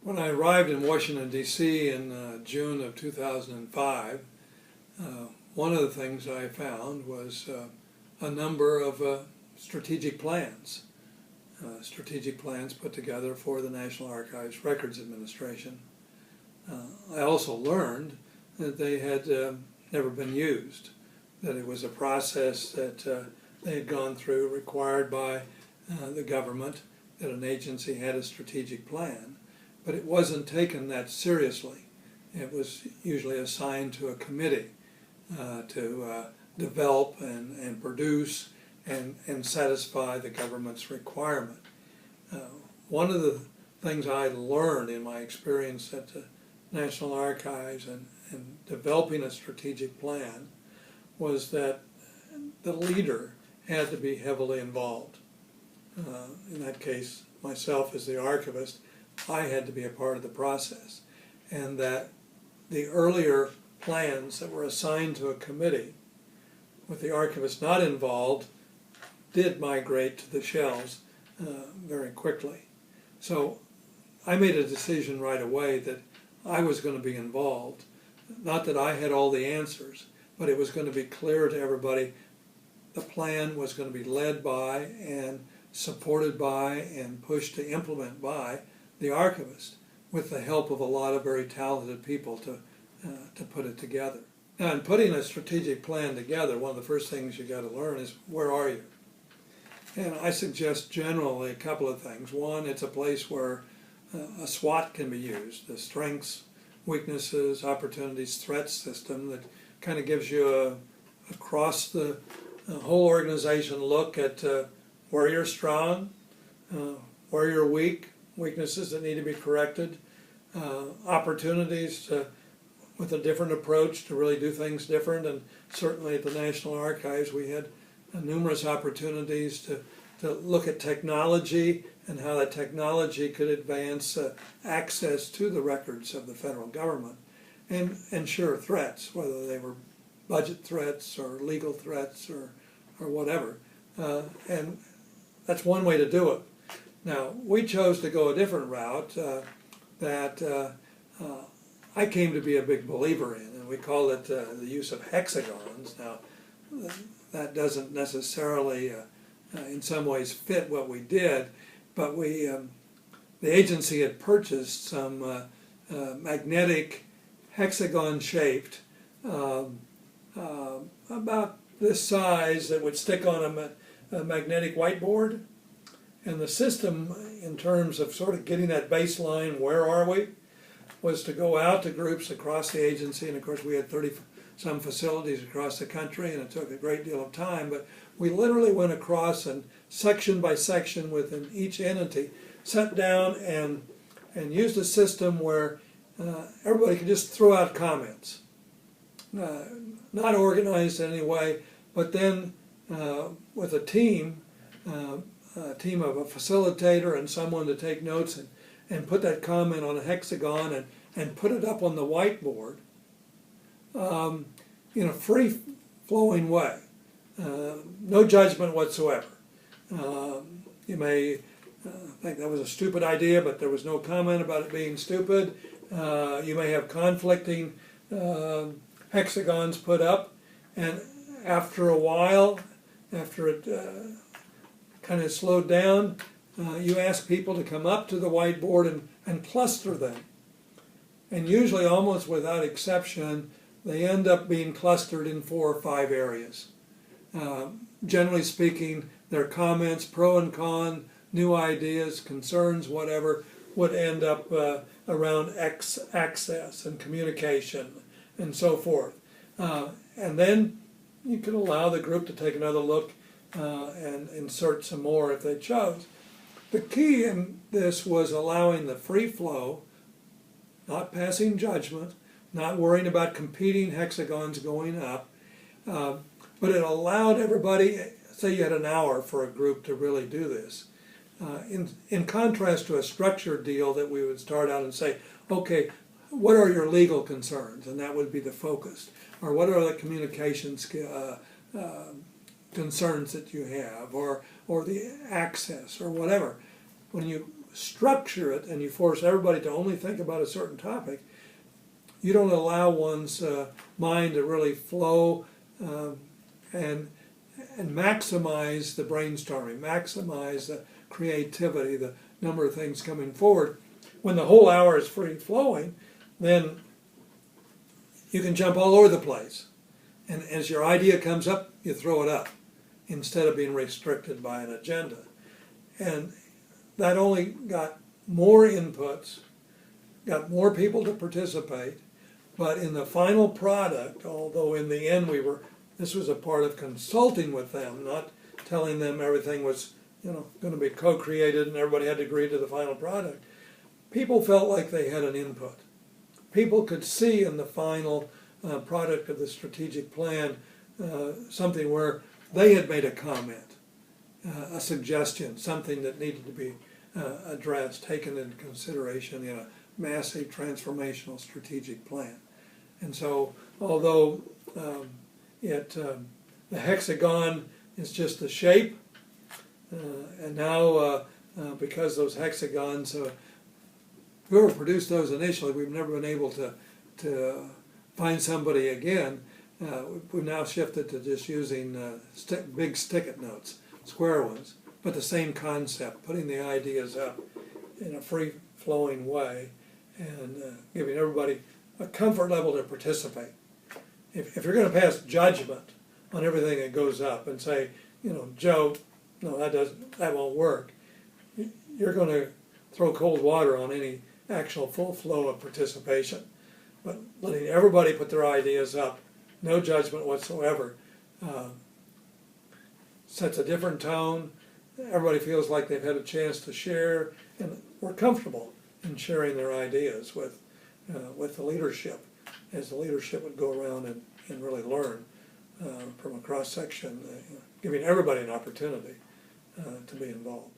When I arrived in Washington, D.C. in June of 2005, one of the things I found was a number of strategic plans put together for the National Archives Records Administration. I also learned that they had never been used, that it was a process that they had gone through required by the government, that an agency had a strategic plan. But it wasn't taken that seriously. It was usually assigned to a committee to develop and produce and satisfy the government's requirement. One of the things I learned in my experience at the National Archives and developing a strategic plan was that the leader had to be heavily involved. In that case, myself as the archivist, I had to be a part of the process, and that the earlier plans that were assigned to a committee with the archivist not involved did migrate to the shelves very quickly. So I made a decision right away that I was going to be involved. Not that I had all the answers, but it was going to be clear to everybody the plan was going to be led by and supported by and pushed to implement by the archivist, with the help of a lot of very talented people to put it together. Now, in putting a strategic plan together, one of the first things you got to learn is, where are you? And I suggest generally a couple of things. One, it's a place where a SWOT can be used, the strengths, weaknesses, opportunities, threats system that kind of gives you a across the whole organization look at where you're strong, where you're weak, weaknesses that need to be corrected, opportunities with a different approach to really do things different. And certainly at the National Archives we had numerous opportunities to look at technology and how that technology could advance access to the records of the federal government, and ensure threats, whether they were budget threats or legal threats or whatever. And that's one way to do it. Now, we chose to go a different route that I came to be a big believer in, and we call it the use of hexagons. Now, that doesn't necessarily, in some ways, fit what we did, but the agency had purchased some magnetic hexagon-shaped, about this size, that would stick on a magnetic whiteboard. And the system, in terms of sort of getting that baseline, where are we, was to go out to groups across the agency. And of course we had 30-some facilities across the country, and it took a great deal of time, but we literally went across and section by section within each entity, sat down and used a system where everybody could just throw out comments. Not organized in any way, but then with a team of a facilitator and someone to take notes and put that comment on a hexagon and put it up on the whiteboard in a free-flowing way. No judgment whatsoever. You may think that was a stupid idea, but there was no comment about it being stupid. You may have conflicting hexagons put up, and after a while, after it kind of slowed down, you ask people to come up to the whiteboard and cluster them. And usually, almost without exception, they end up being clustered in 4 or 5 areas. Generally speaking, their comments, pro and con, new ideas, concerns, whatever, would end up around access and communication and so forth. And then you can allow the group to take another look and insert some more if they chose. The key in this was allowing the free flow, not passing judgment, not worrying about competing hexagons going up, but it allowed everybody, say you had an hour for a group to really do this. In contrast to a structured deal that we would start out and say, okay, what are your legal concerns? And that would be the focus. Or what are the communications concerns that you have, or the access, or whatever. When you structure it and you force everybody to only think about a certain topic, you don't allow one's mind to really flow and maximize the brainstorming, maximize the creativity, the number of things coming forward. When the whole hour is free flowing, then you can jump all over the place. And as your idea comes up, you throw it up instead of being restricted by an agenda. And that only got more inputs, got more people to participate, but in the final product, although in the end this was a part of consulting with them, not telling them everything was going to be co-created and everybody had to agree to the final product, people felt like they had an input. People could see in the final product of the strategic plan something where they had made a comment, a suggestion, something that needed to be addressed, taken into consideration in a massive transformational strategic plan. And so, although the hexagon is just the shape, and now because those hexagons, whoever produced those initially, we've never been able to find somebody again. We've now shifted to just using big stick-it notes, square ones, but the same concept, putting the ideas up in a free-flowing way and giving everybody a comfort level to participate. If you're going to pass judgment on everything that goes up and say, Joe, no, that won't work, you're going to throw cold water on any actual full flow of participation. But letting everybody put their ideas up, no judgment whatsoever, sets a different tone. Everybody feels like they've had a chance to share, and we're comfortable in sharing their ideas with the leadership, as the leadership would go around and really learn from a cross-section, giving everybody an opportunity to be involved.